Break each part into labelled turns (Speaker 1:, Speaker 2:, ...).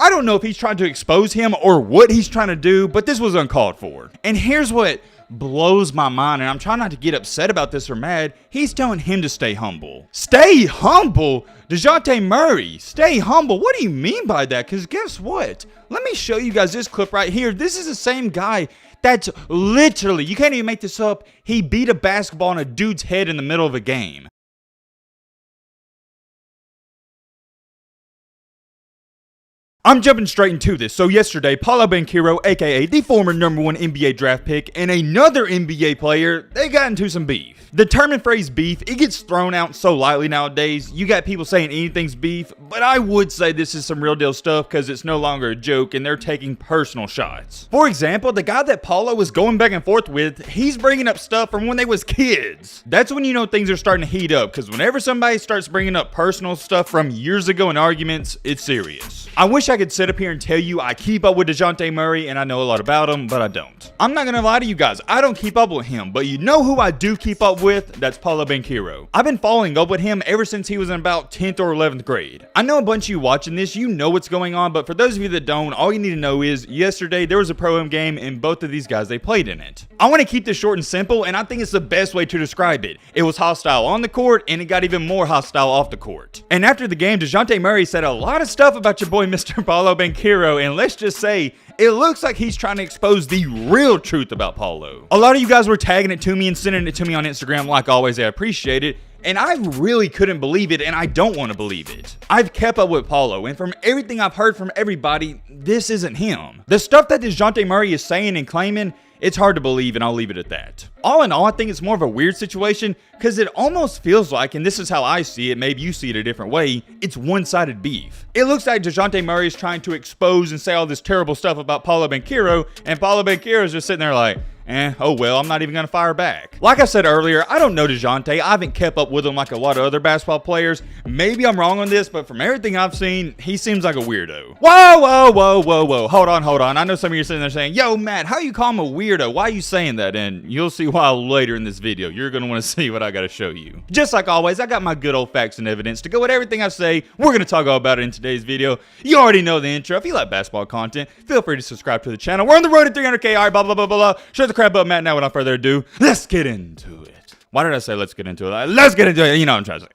Speaker 1: I don't know if he's trying to expose him or what he's trying to do, but this was uncalled for. And here's what blows my mind, and I'm trying not to get upset about this or mad. He's telling him to stay humble. Stay humble? Dejounte Murray, stay humble? What do you mean by that? Because guess what? Let me show you guys this clip right here. This is the same guy that's literally, you can't even make this up, he beat a basketball on a dude's head in the middle of a game. I'm jumping straight into this. So yesterday, Paolo Banchero, aka the former #1 NBA draft pick, and another NBA player, they got into some beef. The term and phrase beef, it gets thrown out so lightly nowadays. You got people saying anything's beef, but I would say this is some real deal stuff because it's no longer a joke and they're taking personal shots. For example, the guy that Paolo was going back and forth with, he's bringing up stuff from when they was kids. That's when you know things are starting to heat up, because whenever somebody starts bringing up personal stuff from years ago in arguments, it's serious. I wish I could sit up here and tell you I keep up with Dejounte Murray and I know a lot about him, but I don't. I'm not gonna lie to you guys, I don't keep up with him, but you know who I do keep up with? That's Paolo Banchero. I've been following up with him ever since he was in about 10th or 11th grade. I know a bunch of you watching this, you know what's going on, but for those of you that don't, all you need to know is yesterday there was a pro-am game and both of these guys, they played in it. I want to keep this short and simple, and I think it's the best way to describe it. It was hostile on the court, and it got even more hostile off the court. And after the game, Dejounte Murray said a lot of stuff about your boy Mr. Paolo Banchero, and let's just say, it looks like he's trying to expose the real truth about Paolo. A lot of you guys were tagging it to me and sending it to me on Instagram. Like always, I appreciate it. And I really couldn't believe it, and I don't want to believe it. I've kept up with Paolo, and from everything I've heard from everybody, this isn't him. The stuff that Dejounte Murray is saying and claiming, it's hard to believe, and I'll leave it at that. All in all, I think it's more of a weird situation because it almost feels like, and this is how I see it, maybe you see it a different way, it's one-sided beef. It looks like Dejounte Murray is trying to expose and say all this terrible stuff about Paolo Banchero, and Paolo Banchero is just sitting there like, oh well, I'm not even going to fire back. Like I said earlier, I don't know Dejounte. I haven't kept up with him like a lot of other basketball players. Maybe I'm wrong on this, but from everything I've seen, he seems like a weirdo. Whoa. Hold on. I know some of you are sitting there saying, yo, Matt, how you call him a weirdo? Why are you saying that? And you'll see why later in this video. You're going to want to see what I got to show you. Just like always, I got my good old facts and evidence to go with everything I say. We're going to talk all about it in today's video. You already know the intro. If you like basketball content, feel free to subscribe to the channel. We're on the road to 300K. All right, blah. Shut the crap up, Matt. Now, without further ado, let's get into it. Why did I say let's get into it? Let's get into it. You know what I'm trying to say.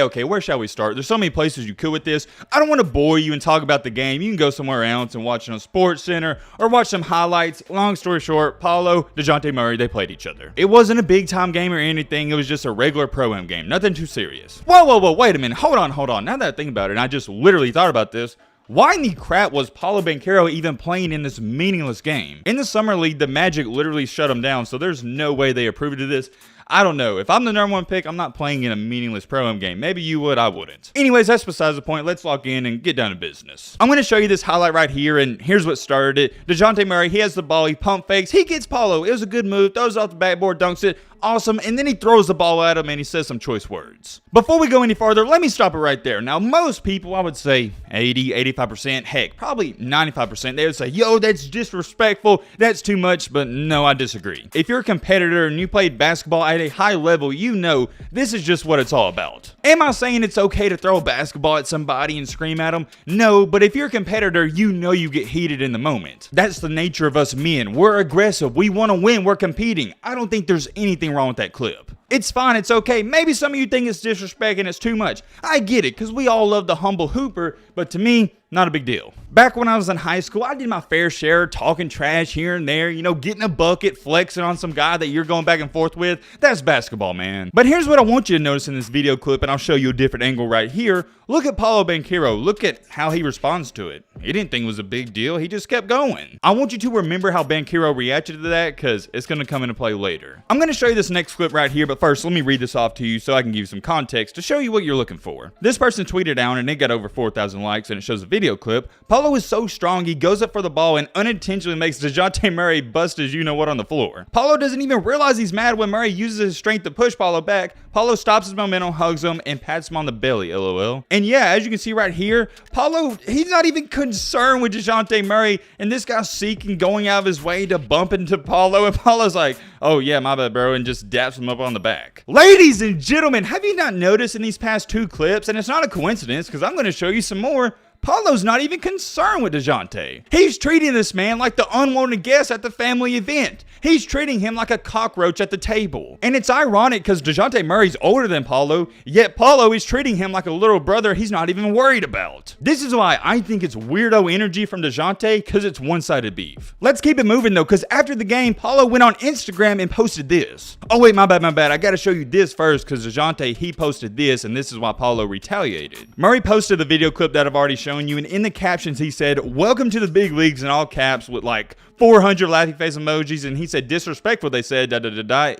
Speaker 1: Okay, where shall we start? There's so many places you could with this. I don't want to bore you and talk about the game. You can go somewhere else and watch it on Sports Center or watch some highlights. Long story short, Paolo, Dejounte Murray, they played each other. It wasn't a big time game or anything. It was just a regular pro-am game. Nothing too serious. Whoa, wait a minute. Hold on. Now that I think about it, and I just literally thought about this, why in the crap was Paolo Banchero even playing in this meaningless game? In the Summer League, the Magic literally shut him down, so there's no way they approved of this. I don't know. If I'm the #1 pick, I'm not playing in a meaningless pro-am game. Maybe you would, I wouldn't. Anyways, that's besides the point. Let's lock in and get down to business. I'm going to show you this highlight right here, and here's what started it. Dejounte Murray, he has the ball, he pump fakes, he gets Paolo. It was a good move, throws it off the backboard, dunks it. Awesome, and then he throws the ball at him and he says some choice words. Before we go any farther, let me stop it right there. Now, most people, I would say 80, 85%, heck, probably 95%, they would say, yo, that's disrespectful, that's too much, but no, I disagree. If you're a competitor and you played basketball at a high level, you know this is just what it's all about. Am I saying it's okay to throw a basketball at somebody and scream at them? No, but if you're a competitor, you know you get heated in the moment. That's the nature of us men. We're aggressive, we want to win, we're competing. I don't think there's anything wrong with that clip. It's fine, it's okay. Maybe some of you think it's disrespect and it's too much. I get it, because we all love the humble hooper, but to me, not a big deal. Back when I was in high school, I did my fair share talking trash here and there, you know, getting a bucket, flexing on some guy that you're going back and forth with. That's basketball, man. But here's what I want you to notice in this video clip, and I'll show you a different angle right here. Look at Paolo Banchero. Look at how he responds to it. He didn't think it was a big deal. He just kept going. I want you to remember how Banchero reacted to that, because it's going to come into play later. I'm going to show you this next clip right here, but first, let me read this off to you so I can give you some context to show you what you're looking for. This person tweeted out, and it got over 4,000 likes, and it shows a video video clip, Paolo is so strong he goes up for the ball and unintentionally makes Dejounte Murray bust his you-know-what on the floor. Paolo doesn't even realize he's mad when Murray uses his strength to push Paolo back. Paolo stops his momentum, hugs him, and pats him on the belly, lol. And yeah, as you can see right here, Paolo, he's not even concerned with Dejounte Murray, and this guy's seeking going out of his way to bump into Paolo, and Paolo's like, oh yeah, my bad bro, and just daps him up on the back. Ladies and gentlemen, have you not noticed in these past 2 clips, and it's not a coincidence because I'm going to show you some more, Paolo's not even concerned with Dejounte. He's treating this man like the unwanted guest at the family event. He's treating him like a cockroach at the table. And it's ironic because Dejounte Murray's older than Paolo, yet Paolo is treating him like a little brother he's not even worried about. This is why I think it's weirdo energy from Dejounte, because it's one-sided beef. Let's keep it moving though, because after the game, Paolo went on Instagram and posted this. Oh wait, my bad. I gotta show you this first, because Dejounte, he posted this, and this is why Paolo retaliated. Murray posted the video clip that I've already shown you, and in the captions he said, "Welcome to the big leagues," in all caps with like 400 laughing face emojis, and he said disrespectful, they said,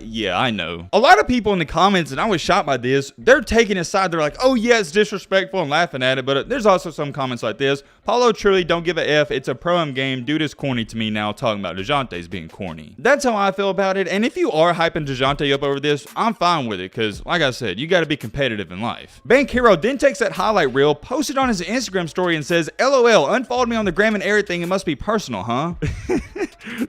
Speaker 1: yeah, I know. A lot of people in the comments, and I was shocked by this, they're taking his side. They're like, oh yeah, it's disrespectful and laughing at it, but there's also some comments like this. Paolo truly don't give a F. It's a pro-am game. Dude is corny to me now, talking about Dejounte's being corny. That's how I feel about it, and if you are hyping Dejounte up over this, I'm fine with it, because like I said, you got to be competitive in life. Banchero then takes that highlight reel, posted on his Instagram story, and says, LOL, unfollowed me on the gram and everything. It must be personal, huh?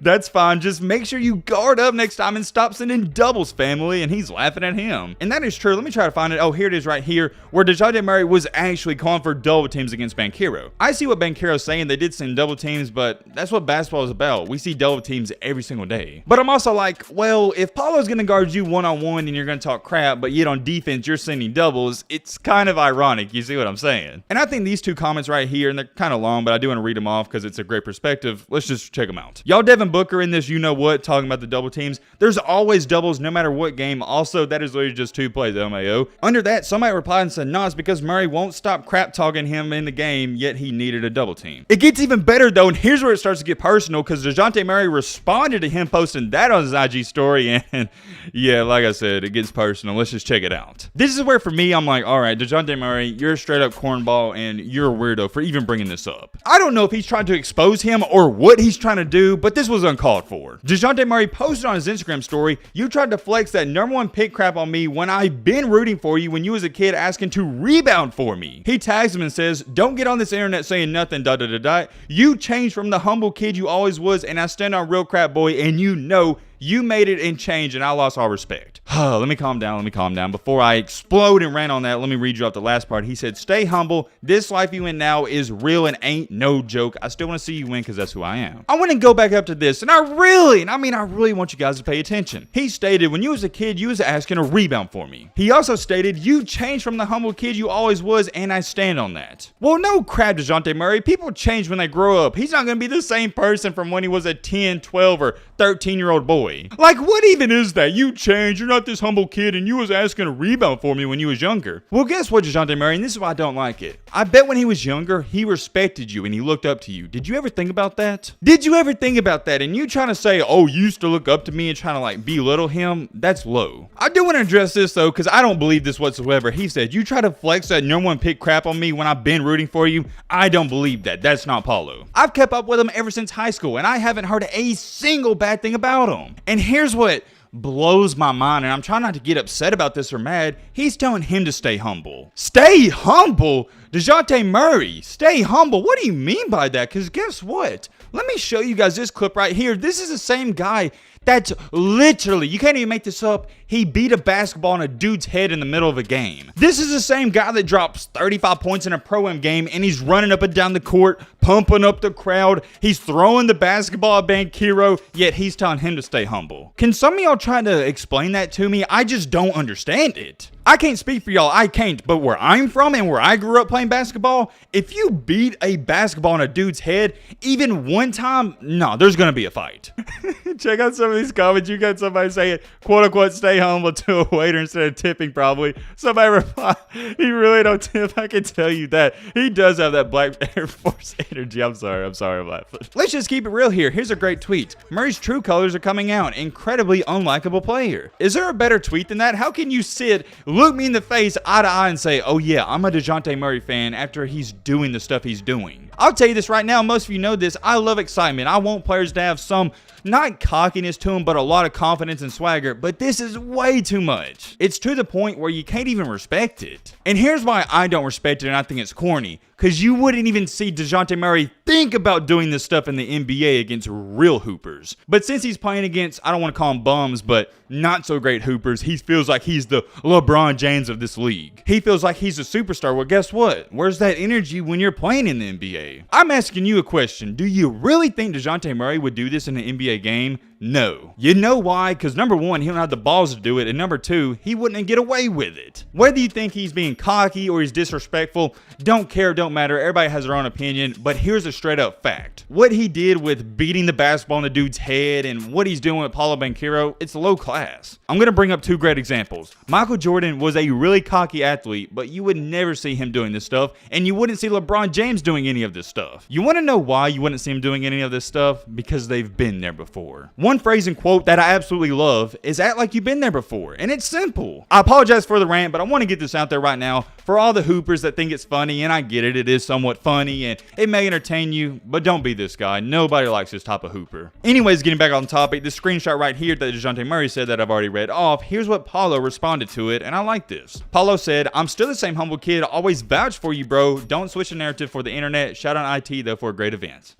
Speaker 1: That's fine. Just make sure you guard up next time and stop sending doubles, family. And he's laughing at him. And that is true. Let me try to find it. Oh, here it is right here, where Dejounte Murray was actually calling for double teams against Banchero. I see what Banchero's saying. They did send double teams, but that's what basketball is about. We see double teams every single day. But I'm also like, well, if Paolo's going to guard you one-on-one and you're going to talk crap, but yet on defense you're sending doubles, it's kind of ironic. You see what I'm saying? And I think these 2 comments right here, and they're kind of long, but I do want to read them off because it's a great perspective. Let's just check them out. Y'all Devin Booker in this you-know-what talking about the double teams. There's always doubles no matter what game. Also, that is literally just 2 plays, LMAO. Under that, somebody replied and said, no, it's because Murray won't stop crap talking him in the game, yet he needed a double team. It gets even better though, and here's where it starts to get personal, because Dejounte Murray responded to him posting that on his IG story, and yeah, like I said, it gets personal. Let's just check it out. This is where for me, I'm like, all right, Dejounte Murray, you're a straight up cornball, and you're a weirdo for even bringing this up. I don't know if he's trying to expose him or what he's trying to do, but this was uncalled for. Dejounte Murray posted on his Instagram story, you tried to flex that #1 pick crap on me when I've been rooting for you when you was a kid asking to rebound for me. He tags him and says, don't get on this internet saying nothing, You changed from the humble kid you always was, and I stand on real crap, boy, and you know you made it and changed, and I lost all respect. Let me calm down. Before I explode and rant on that, let me read you out the last part. He said, stay humble. This life you in now is real and ain't no joke. I still want to see you win because that's who I am. I want to go back up to this, and I really want you guys to pay attention. He stated, when you was a kid, you was asking a rebound for me. He also stated, you changed from the humble kid you always was, and I stand on that. Well, no crap, Dejounte Murray. People change when they grow up. He's not going to be the same person from when he was a 10, 12, or 13-year-old boy. Like, what even is that? You changed. You're not this humble kid, and you was asking a rebound for me when you was younger. Well, guess what, Dejounte Murray, and this is why I don't like it. I bet when he was younger, he respected you and he looked up to you. Did you ever think about that? And you trying to say, oh, you used to look up to me and trying to like belittle him? That's low. I do want to address this though, because I don't believe this whatsoever. He said, you try to flex that #1 pick crap on me when I've been rooting for you. I don't believe that. That's not Paolo. I've kept up with him ever since high school, and I haven't heard a single bad thing about him. And here's what blows my mind, and I'm trying not to get upset about this or mad. He's telling him to stay humble. Stay humble? Dejounte Murray, stay humble? What do you mean by that? Because guess what? Let me show you guys this clip right here. This is the same guy that's literally, you can't even make this up, he beat a basketball on a dude's head in the middle of a game. This is the same guy that drops 35 points in a pro-am game, and he's running up and down the court, pumping up the crowd. He's throwing the basketball at Banchero, yet he's telling him to stay humble. Can some of y'all try to explain that to me? I just don't understand it. I can't speak for y'all, I can't, but where I'm from and where I grew up playing basketball, if you beat a basketball on a dude's head, even one time, no, there's gonna be a fight. Check out some of these comments. You got somebody saying, quote unquote, stay humble to a waiter instead of tipping, probably. Somebody reply, he really don't tip, I can tell you that. He does have that Black Air Force energy. I'm sorry, I'm laughing. Let's just keep it real here. Here's a great tweet. Murray's true colors are coming out. Incredibly unlikable player. Is there a better tweet than that? How can you sit, look me in the face eye to eye and say, oh yeah, I'm a Dejounte Murray fan after he's doing the stuff he's doing? I'll tell you this right now, most of you know this, I love excitement. I want players to have some, not cockiness to them, but a lot of confidence and swagger, but this is way too much. It's to the point where you can't even respect it. And here's why I don't respect it and I think it's corny. Because you wouldn't even see Dejounte Murray think about doing this stuff in the NBA against real hoopers. But since he's playing against, I don't want to call them bums, but not so great hoopers, he feels like he's the LeBron James of this league. He feels like he's a superstar. Well, guess what? Where's that energy when you're playing in the NBA? I'm asking you a question. Do you really think Dejounte Murray would do this in an NBA game? No. You know why? Because number one, he don't have the balls to do it, and number two, he wouldn't get away with it. Whether you think he's being cocky or he's disrespectful, don't care, don't matter. Everybody has their own opinion, but here's a straight up fact. What he did with beating the basketball in the dude's head and what he's doing with Paolo Banchero, it's low class. I'm going to bring up two great examples. Michael Jordan was a really cocky athlete, but you would never see him doing this stuff, and you wouldn't see LeBron James doing any of this stuff. You want to know why you wouldn't see him doing any of this stuff? Because they've been there before. One phrase and quote that I absolutely love is act like you've been there before, and it's simple. I apologize for the rant, but I want to get this out there right now for all the hoopers that think it's funny, and I get it, it is somewhat funny, and it may entertain you, but don't be this guy. Nobody likes this type of hooper. Anyways, getting back on topic, this screenshot right here that Dejounte Murray said that I've already read off, here's what Paolo responded to it, and I like this. Paolo said, "I'm still the same humble kid, always vouch for you, bro. Don't switch the narrative for the internet. Shout out IT, though, for a great event."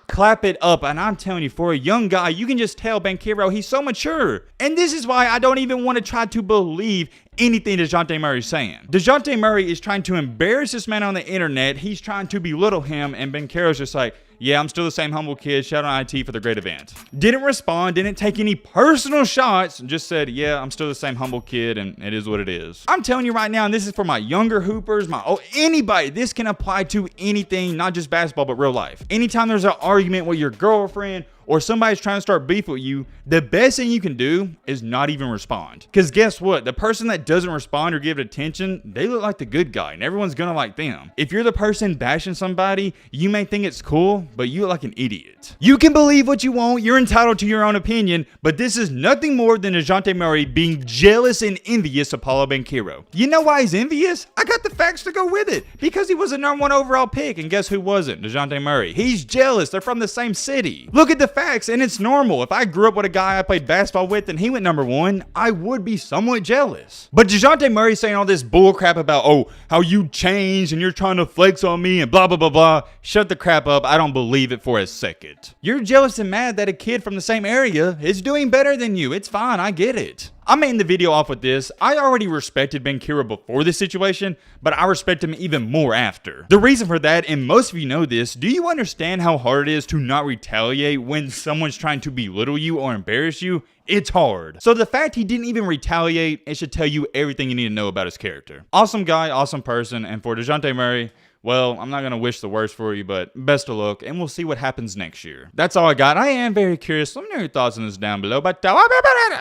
Speaker 1: Clap it up, and I'm telling you, for a young guy, you can just tell Banchero, he's so mature. And this is why I don't even want to try to believe anything Dejounte Murray's saying. Dejounte Murray is trying to embarrass this man on the internet. He's trying to belittle him, and Banchero's just like, yeah, I'm still the same humble kid. Shout out IT for the great event. Didn't respond, didn't take any personal shots, just said, yeah, I'm still the same humble kid, and it is what it is. I'm telling you right now, and this is for my younger hoopers, anybody, this can apply to anything, not just basketball, but real life. Anytime there's an argument with your girlfriend, or somebody's trying to start beef with you, the best thing you can do is not even respond. Because guess what? The person that doesn't respond or give it attention, they look like the good guy, and everyone's gonna like them. If you're the person bashing somebody, you may think it's cool, but you look like an idiot. You can believe what you want, you're entitled to your own opinion, but this is nothing more than Dejounte Murray being jealous and envious of Paolo Banchero. You know why he's envious? I got the facts to go with it. Because he was a #1 overall pick, and guess who wasn't? Dejounte Murray. He's jealous. They're from the same city. Look at the facts, and it's normal. If I grew up with a guy I played basketball with and he went #1, I would be somewhat jealous. But Dejounte Murray saying all this bull crap about, oh, how you changed and you're trying to flex on me and blah, blah, blah, blah. Shut the crap up. I don't believe it for a second. You're jealous and mad that a kid from the same area is doing better than you. It's fine. I get it. I'm ending the video off with this. I already respected Banchero before this situation, but I respect him even more after. The reason for that, and most of you know this, do you understand how hard it is to not retaliate when someone's trying to belittle you or embarrass you? It's hard. So the fact he didn't even retaliate, it should tell you everything you need to know about his character. Awesome guy, awesome person, and for Dejounte Murray, well, I'm not going to wish the worst for you, but best of luck, and we'll see what happens next year. That's all I got. I am very curious. Let me know your thoughts on this down below, but